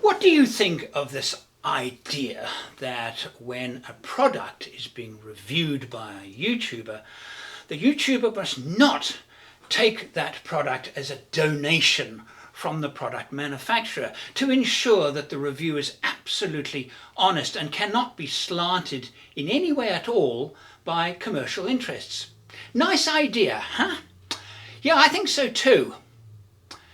What do you think of this idea that when a product is being reviewed by a YouTuber, the YouTuber must not take that product as a donation from the product manufacturer to ensure that the review is absolutely honest and cannot be slanted in any way at all by commercial interests? Nice idea, huh? Yeah, I think so too.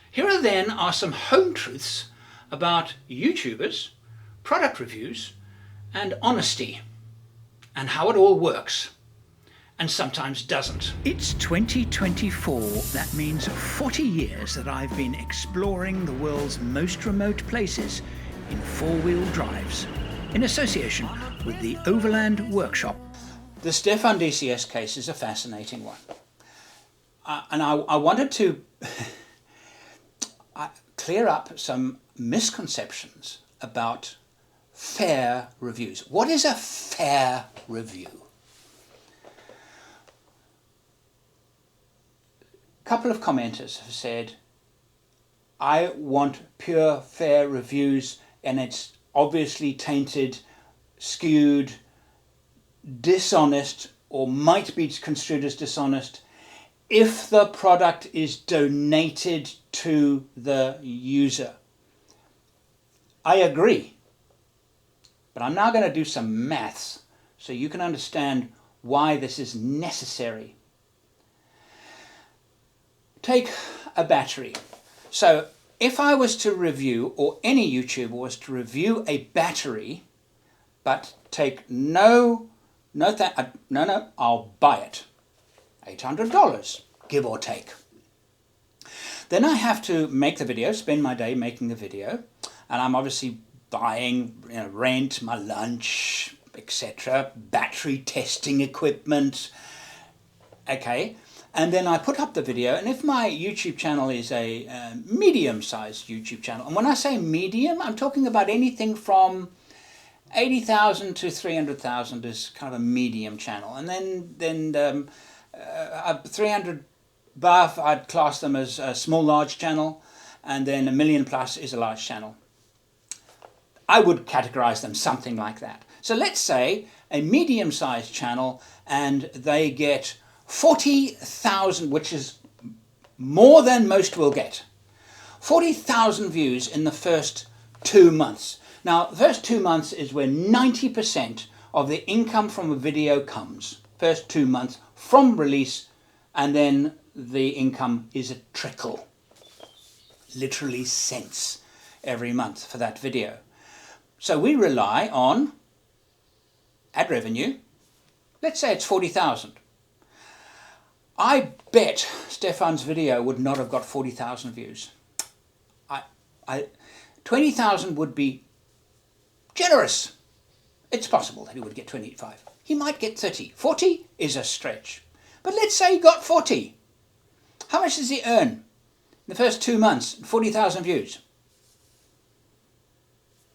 Here then are some home truths about YouTubers, product reviews, and honesty, and how it all works, and sometimes doesn't. It's 2024. That means 40 years that I've been exploring the world's most remote places in four-wheel drives, in association with the Overland Workshop. The Stefan DCS case is a fascinating one. And I wanted to clear up some misconceptions about fair reviews. What is a fair review? A couple of commenters have said, I want pure fair reviews, and it's obviously tainted, skewed, dishonest, or might be construed as dishonest if the product is donated to the user. I agree, but I'm now going to do some maths so you can understand why this is necessary. Take a battery. So if I was to review, or any YouTuber was to review a battery, but take no, I'll buy it. $800, give or take. Then I have to make the video, spend my day making the video, and I'm obviously buying, rent, my lunch, etc., battery testing equipment, okay, and then I put up the video, and if my YouTube channel is a medium-sized YouTube channel, and when I say medium, I'm talking about anything from 80,000 to 300,000 is kind of a medium channel, and then 300 above, I'd class them as a small, large channel, and then 1 million plus is a large channel. I would categorize them something like that. So let's say a medium-sized channel, and they get 40,000, which is more than most will get. 40,000 views in the first 2 months. Now, the first 2 months is where 90% of the income from a video comes. First 2 months from release, and then the income is a trickle. Literally cents every month for that video. So we rely on ad revenue. Let's say it's 40,000. I bet Stefan's video would not have got 40,000 views. 20,000 would be generous. It's possible that he would get 25. He might get 30. 40 is a stretch. But let's say he got 40. How much does he earn in the first 2 months? 40,000 views.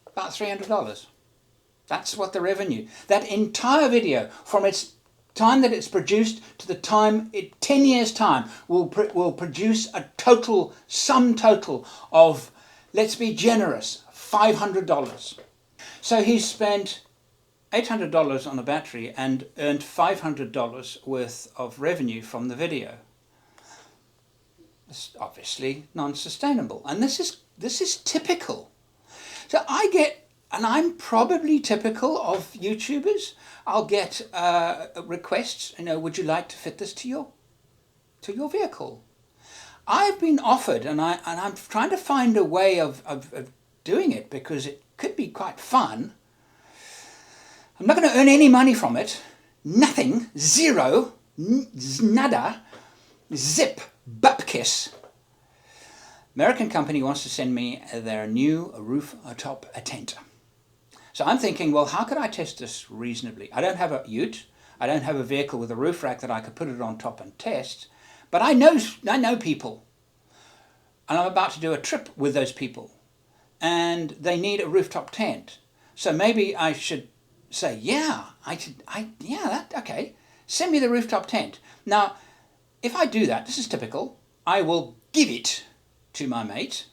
About $300. That's what the revenue. That entire video, from its time that it's produced to the time, 10 years time, will produce a sum total of, let's be generous, $500. So he spent $800 on a battery and earned $500 worth of revenue from the video. It's obviously non-sustainable, and this is typical. So I get, and I'm probably typical of YouTubers, I'll get requests, would you like to fit this to your vehicle? I've been offered, and I'm trying to find a way of doing it, because it could be quite fun. I'm not going to earn any money from it. Nothing. Zero. Nada. Zip. Bupkis. American company wants to send me their new rooftop tent. So I'm thinking, well, how could I test this reasonably? I don't have a ute. I don't have a vehicle with a roof rack that I could put it on top and test. But I know people. And I'm about to do a trip with those people. And they need a rooftop tent. So maybe I should say, okay, send me the rooftop tent. Now, if I do that, this is typical, I will give it to my mate,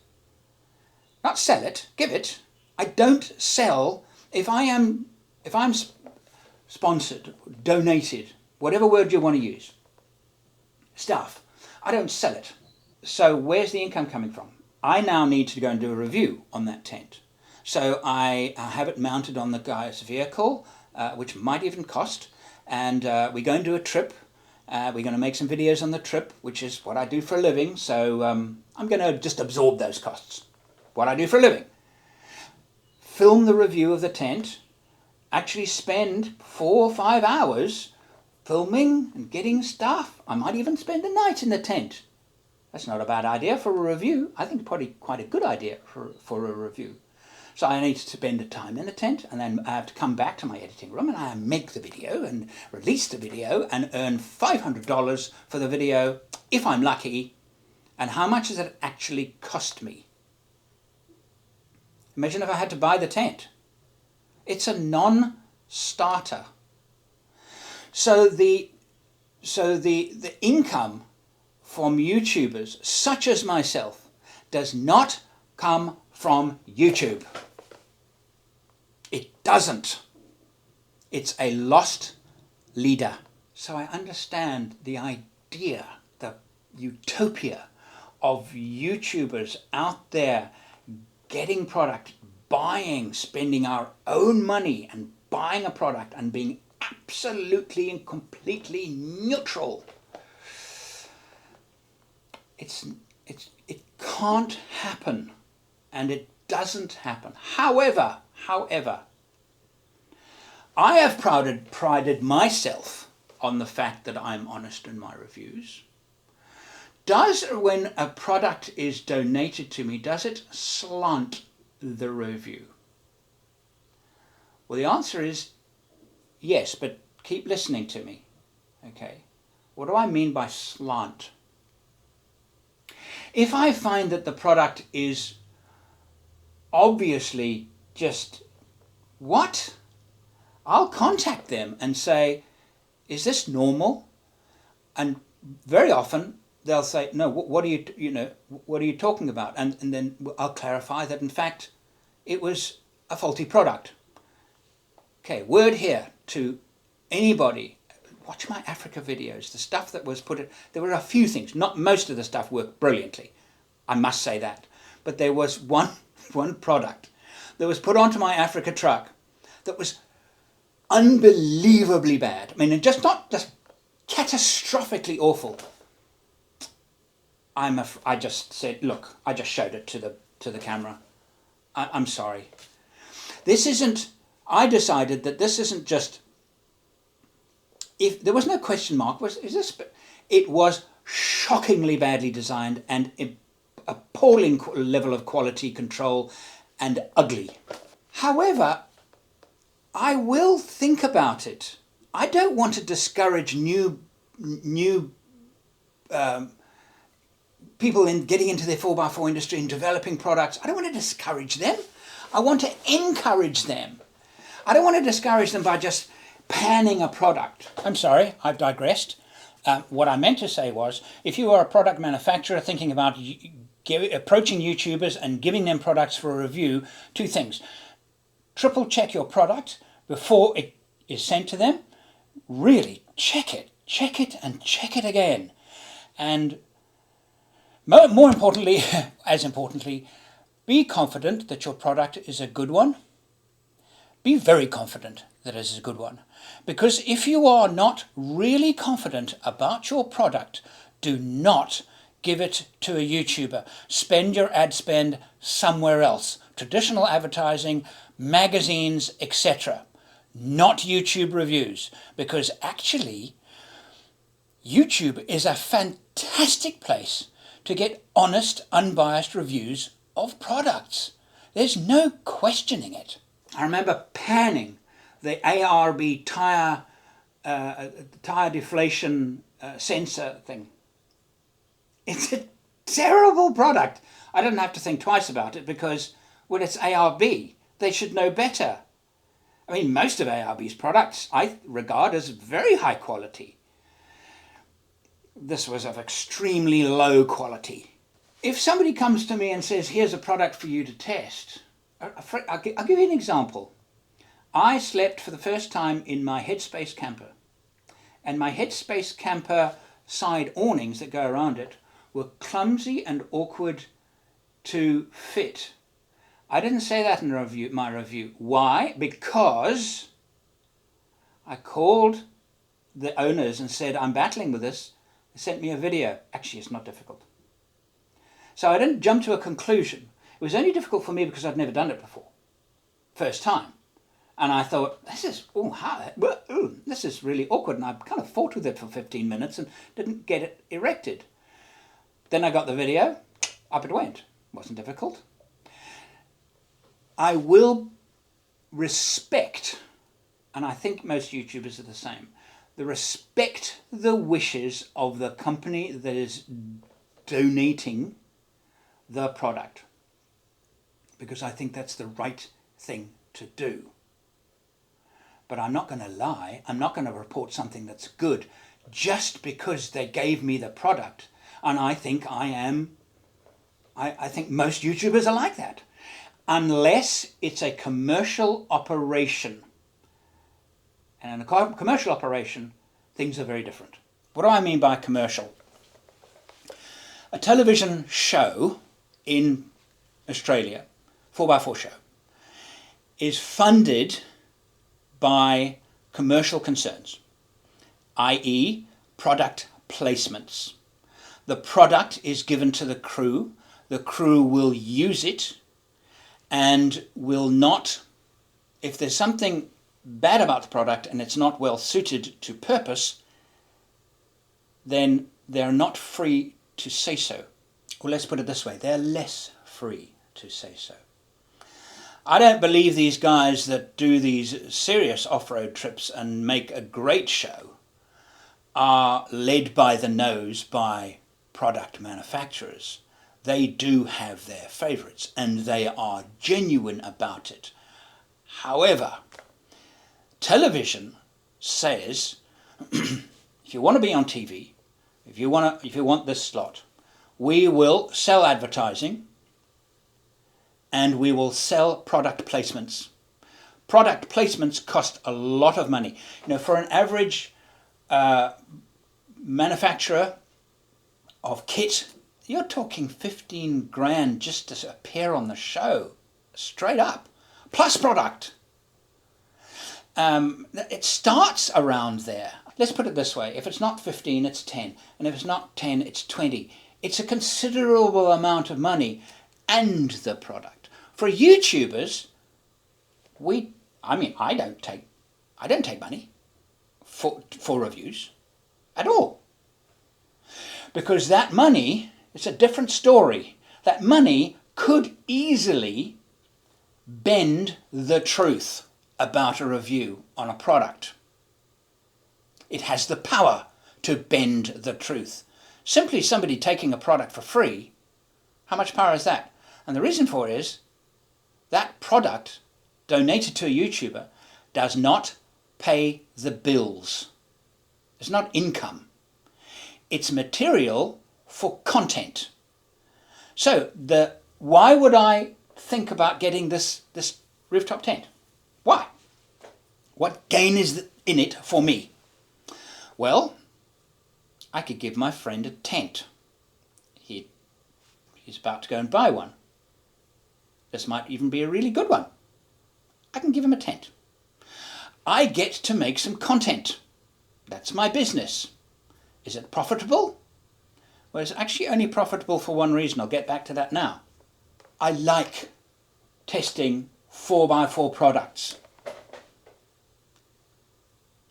not sell it, give it, I don't sell, if I'm sponsored, donated, whatever word you want to use, stuff, I don't sell it. So where's the income coming from? I now need to go and do a review on that tent. So I have it mounted on the guy's vehicle, which might even cost, and we go and do a trip. We're going to make some videos on the trip, which is what I do for a living, so I'm going to just absorb those costs. What I do for a living. Film the review of the tent, actually spend 4 or 5 hours filming and getting stuff. I might even spend a night in the tent. That's not a bad idea for a review. I think probably quite a good idea for a review. So I need to spend the time in the tent, and then I have to come back to my editing room and I make the video and release the video and earn $500 for the video if I'm lucky. And how much does it actually cost me? Imagine if I had to buy the tent. It's a non-starter. So the income from YouTubers such as myself does not come from YouTube. It doesn't. It's a lost leader. So I understand the idea, the utopia of YouTubers out there getting product, buying, spending our own money and buying a product and being absolutely and completely neutral. It can't happen, and it doesn't happen. However, I have prided myself on the fact that I'm honest in my reviews. When a product is donated to me, does it slant the review? Well, the answer is yes, but keep listening to me. Okay, what do I mean by slant? If I find that the product is obviously just what? I'll contact them and say, is this normal? And very often they'll say, no, what are you talking about? And then I'll clarify that in fact it was a faulty product. Okay, word here to anybody. Watch my Africa videos. The stuff that was put in, there were a few things. Not most of the stuff worked brilliantly. I must say that. But there was one product that was put onto my Africa truck that was unbelievably bad. I mean, not just catastrophically awful. I just said, look, I just showed it to the camera. I'm sorry. I decided that this isn't just, if there was no question mark, it was shockingly badly designed and appalling level of quality control and ugly. However, I will think about it. I don't want to discourage new people in getting into their 4x4 industry and developing products. I don't want to discourage them. I want to encourage them. I don't want to discourage them by just panning a product. I'm sorry, I've digressed. What I meant to say was, if you are a product manufacturer thinking about approaching YouTubers and giving them products for a review, 2 things. Triple check your product before it is sent to them. Really, check it and check it again. And more importantly, as importantly, be confident that your product is a good one. Be very confident that it is a good one. Because if you are not really confident about your product, do not give it to a YouTuber. Spend your ad spend somewhere else. Traditional advertising, magazines, etc. Not YouTube reviews. Because actually, YouTube is a fantastic place to get honest, unbiased reviews of products. There's no questioning it. I remember panning the ARB tire deflation sensor thing. It's a terrible product. I didn't have to think twice about it because, well, it's ARB. They should know better. I mean, most of ARB's products I regard as very high quality. This was of extremely low quality. If somebody comes to me and says, here's a product for you to test, I'll give you an example. I slept for the first time in my Headspace camper, and my Headspace camper side awnings that go around it were clumsy and awkward to fit. I didn't say that in my review. Why? Because I called the owners and said, I'm battling with this. They sent me a video. Actually, it's not difficult. So I didn't jump to a conclusion. It was only difficult for me because I'd never done it before. First time. And I thought, this is really awkward. And I kind of fought with it for 15 minutes and didn't get it erected. Then I got the video. Up it went. Wasn't difficult. I will respect, and I think most YouTubers are the same, respect the wishes of the company that is donating the product, because I think that's the right thing to do. But I'm not going to lie. I'm not going to report something that's good just because they gave me the product. And I think I think most YouTubers are like that. Unless it's a commercial operation. And in a commercial operation, things are very different. What do I mean by commercial? A television show in Australia, 4x4 show, is funded by commercial concerns, i.e. product placements. The product is given to the crew. The crew will use it and will not, if there's something bad about the product and it's not well suited to purpose, then they're not free to say so. Or let's put it this way, they're less free to say so. I don't believe these guys that do these serious off-road trips and make a great show are led by the nose by product manufacturers. They do have their favourites and they are genuine about it. However, television says, if you want to be on TV, if you want this slot, we will sell advertising and we will sell product placements. Product placements cost a lot of money. For an average manufacturer of kit, you're talking 15 grand just to appear on the show, straight up, plus product. It starts around there. Let's put it this way, if it's not 15, it's 10, and if it's not 10, it's 20. It's a considerable amount of money and the product. For YouTubers, I don't take money for reviews at all. Because that money, it's a different story. That money could easily bend the truth about a review on a product. It has the power to bend the truth. Simply somebody taking a product for free, how much power is that? And the reason for it is that product donated to a YouTuber does not pay the bills. It's not income. It's material for content. So why would I think about getting this rooftop tent? Why? What gain is in it for me? Well, I could give my friend a tent. He's about to go and buy one. This might even be a really good one. I can give him a tent. I get to make some content. That's my business. Is it profitable? Well, it's actually only profitable for one reason. I'll get back to that now. I like testing 4x4 products.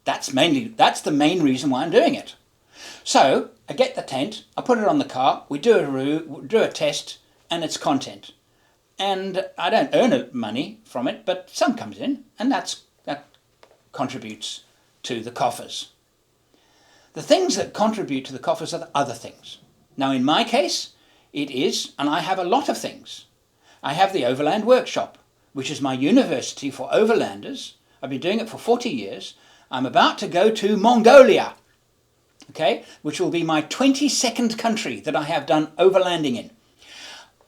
That's the main reason why I'm doing it. So I get the tent, I put it on the car, we do a test, and it's content. And I don't earn money from it, but some comes in, and that contributes to the coffers. The things that contribute to the coffers are the other things. Now in my case, it is, and I have a lot of things. I have the Overland Workshop, which is my university for overlanders. I've been doing it for 40 years. I'm about to go to Mongolia, okay, which will be my 22nd country that I have done overlanding in.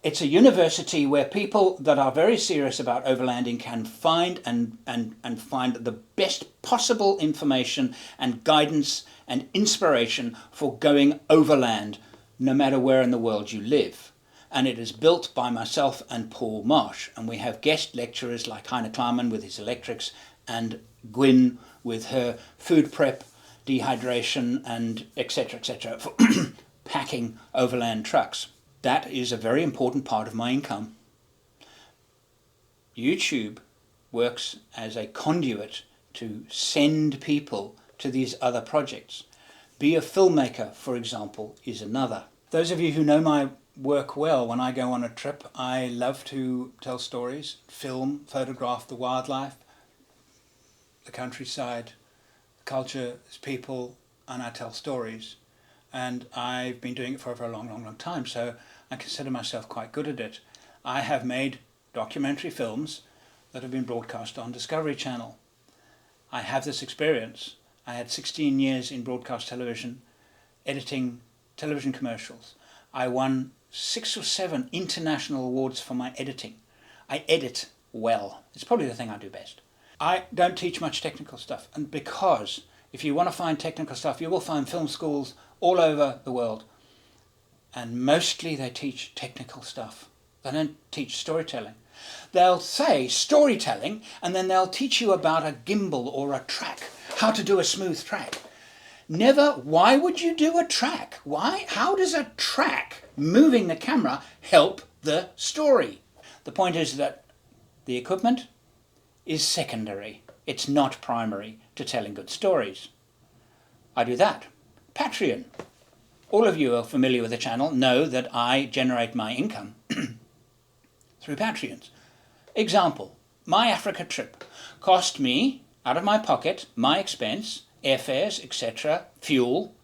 It's a university where people that are very serious about overlanding can find and find the best possible information and guidance and inspiration for going overland, no matter where in the world you live. And it is built by myself and Paul Marsh. And we have guest lecturers like Heine Kleiman with his electrics and Gwyn with her food prep, dehydration, and etc. for packing overland trucks. That is a very important part of my income. YouTube works as a conduit to send people to these other projects. Be a filmmaker, for example, is another. Those of you who know my work well, when I go on a trip, I love to tell stories, film, photograph the wildlife, the countryside, the culture, its people, and I tell stories. And I've been doing it for a very long time, so I consider myself quite good at it. I have made documentary films that have been broadcast on Discovery Channel. I have this experience. I had 16 years in broadcast television, editing television commercials. I won 6 or 7 international awards for my editing. I edit well. It's probably the thing I do best. I don't teach much technical stuff, and because if you want to find technical stuff, you will find film schools all over the world. And mostly they teach technical stuff. They don't teach storytelling. They'll say storytelling, and then they'll teach you about a gimbal or a track, how to do a smooth track. Never, why would you do a track? Why? How does a track moving the camera help the story? The point is that the equipment is secondary. It's not primary to telling good stories. I do that. Patreon. All of you are familiar with the channel, know that I generate my income through Patreons. Example, my Africa trip cost me, out of my pocket, my expense, airfares, etc., fuel,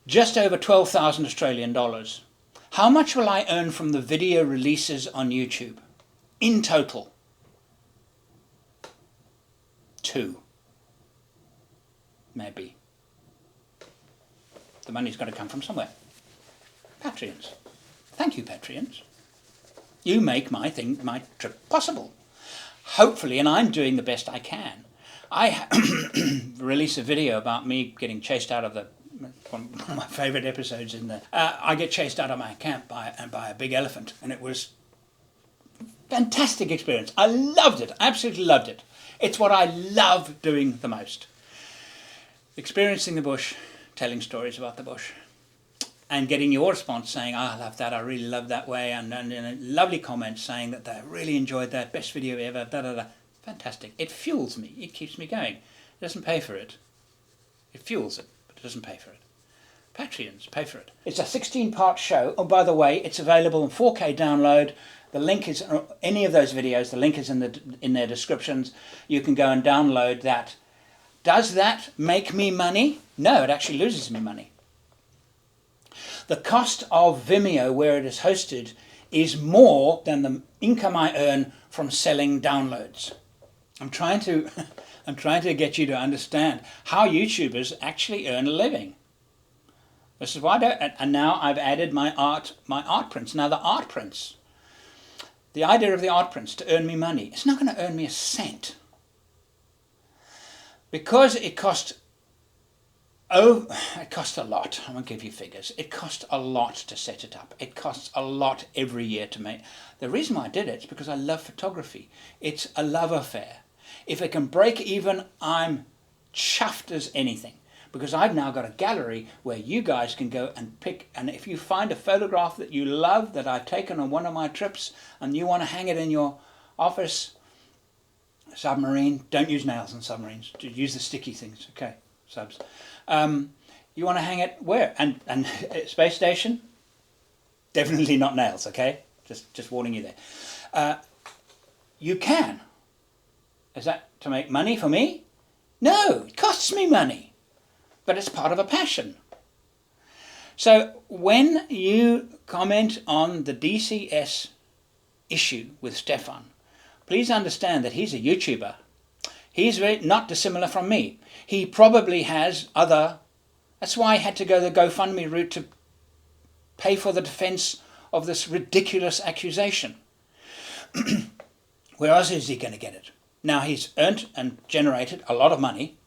just over 12,000 Australian dollars. How much will I earn from the video releases on YouTube? In total? 2. Maybe. The money's got to come from somewhere. Patreons. Thank you, Patreons. You make my trip possible. Hopefully, and I'm doing the best I can. I release a video about me getting chased out of one of my favourite episodes in the... I get chased out of my camp by a big elephant, and it was a fantastic experience. I loved it. I absolutely loved it. It's what I love doing the most. Experiencing the bush, telling stories about the bush, and getting your response saying, I love that, I really love that way, and lovely comments saying that they really enjoyed that, best video ever, da-da-da. Fantastic. It fuels me. It keeps me going. It doesn't pay for it. It fuels it, but it doesn't pay for it. Patreons pay for it. It's a 16-part show. Oh, by the way, it's available in 4K download. The link is, any of those videos, the link is in their descriptions. You can go and download that. Does that make me money? No, it actually loses me money. The cost of Vimeo, where it is hosted, is more than the income I earn from selling downloads. I'm trying to get you to understand how YouTubers actually earn a living. This is why and now I've added my art prints. Now the art prints, the idea of the art prints to earn me money, it's not going to earn me a cent. Because it cost a lot. I won't give you figures. It cost a lot to set it up. It costs a lot every year to make. The reason why I did it is because I love photography. It's a love affair. If it can break even, I'm chuffed as anything. Because I've now got a gallery where you guys can go and pick, and if you find a photograph that you love that I've taken on one of my trips and you want to hang it in your office, submarine, don't use nails on submarines, use the sticky things, okay, subs. You want to hang it where? And space station? Definitely not nails, okay? Just warning you there. You can. Is that to make money for me? No, it costs me money. But it's part of a passion. So when you comment on the DCS issue with Stefan, please understand that he's a YouTuber. He's not dissimilar from me. He probably has other... That's why I had to go the GoFundMe route to pay for the defence of this ridiculous accusation. Where else is he going to get it? Now, he's earned and generated a lot of money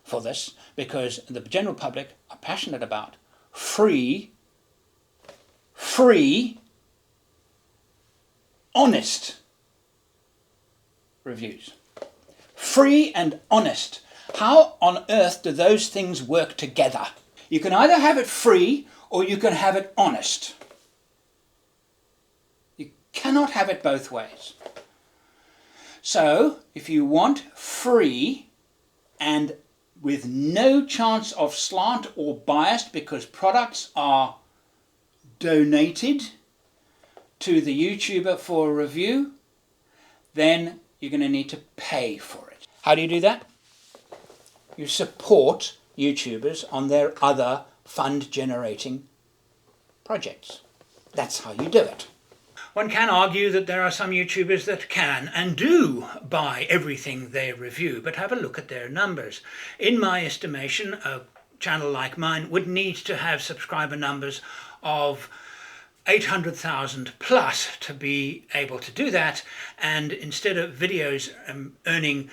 for this because the general public are passionate about free, honest reviews. Free and honest. How on earth do those things work together? You can either have it free or you can have it honest. You cannot have it both ways. So, if you want free and with no chance of slant or bias because products are donated to the YouTuber for a review, then you're going to need to pay for it. How do you do that? You support YouTubers on their other fund-generating projects. That's how you do it. One can argue that there are some YouTubers that can and do buy everything they review, but have a look at their numbers. In my estimation, a channel like mine would need to have subscriber numbers of 800,000 plus to be able to do that, and instead of videos earning,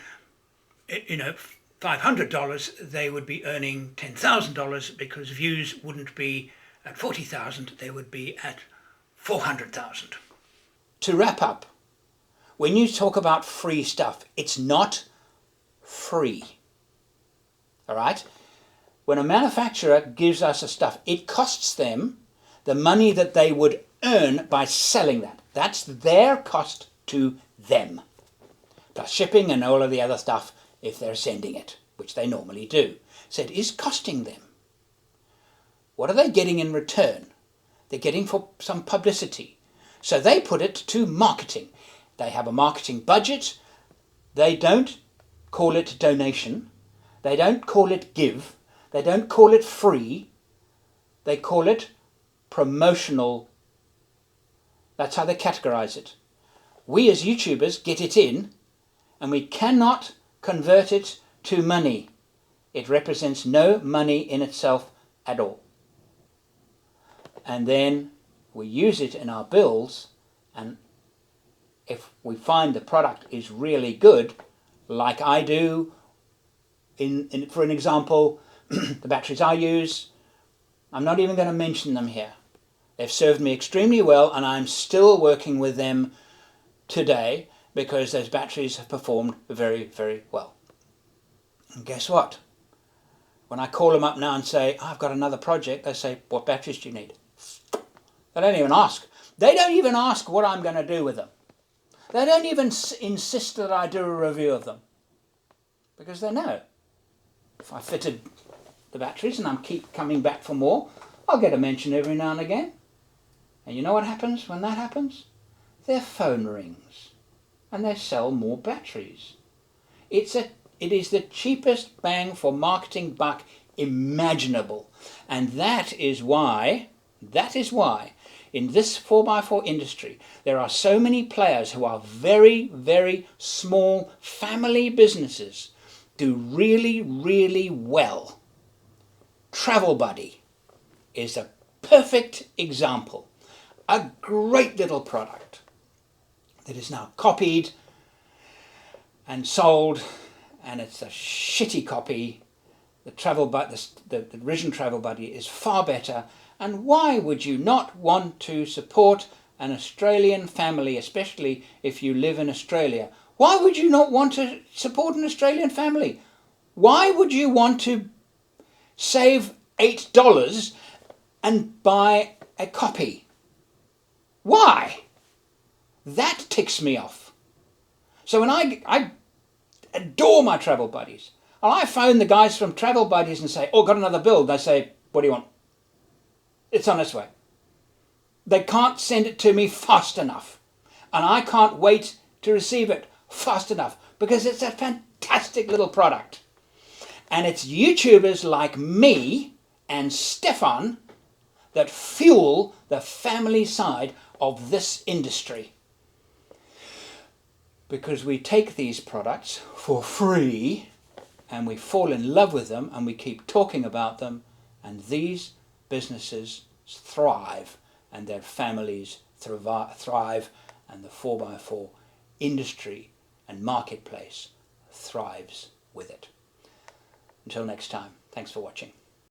$500, they would be earning $10,000 because views wouldn't be at 40,000, they would be at 400,000. To wrap up, when you talk about free stuff, it's not free. All right? When a manufacturer gives us a stuff, it costs them the money that they would earn by selling that. That's their cost to them. Plus shipping and all of the other stuff if they're sending it, which they normally do. So it is costing them. What are they getting in return? They're getting for some publicity. So they put it to marketing. They have a marketing budget. They don't call it donation. They don't call it give. They don't call it free. They call it promotional. That's how they categorize it. We as YouTubers get it in, and we cannot convert it to money. It represents no money in itself at all. And then we use it in our bills, and if we find the product is really good, like I do, for an example, the batteries I use, I'm not even going to mention them here. They've served me extremely well, and I'm still working with them today because those batteries have performed very, very well. And guess what? When I call them up now and say, I've got another project, they say, what batteries do you need? They don't even ask. They don't even ask what I'm going to do with them. They don't even insist that I do a review of them. Because they know. If I fitted the batteries and I keep coming back for more, I'll get a mention every now and again. And you know what happens when that happens? Their phone rings. And they sell more batteries. It is the cheapest bang for marketing buck imaginable. And that is why in this 4x4 industry, there are so many players who are very, very small family businesses do really, really well. Travel Buddy is a perfect example. A great little product that is now copied and sold, and it's a shitty copy. The original Travel Buddy is far better. And why would you not want to support an Australian family, especially if you live in Australia? Why would you not want to support an Australian family? Why would you want to save $8 and buy a copy? Why? That ticks me off. So when I adore my Travel Buddies, and I phone the guys from Travel Buddies and say, oh, got another build. They say, what do you want? It's on its way. They can't send it to me fast enough. And I can't wait to receive it fast enough because it's a fantastic little product. And it's YouTubers like me and Stefan that fuel the family side of this industry. Because we take these products for free and we fall in love with them and we keep talking about them, and these businesses thrive and their families thrive, and the 4x4 industry and marketplace thrives with it. Until next time, thanks for watching.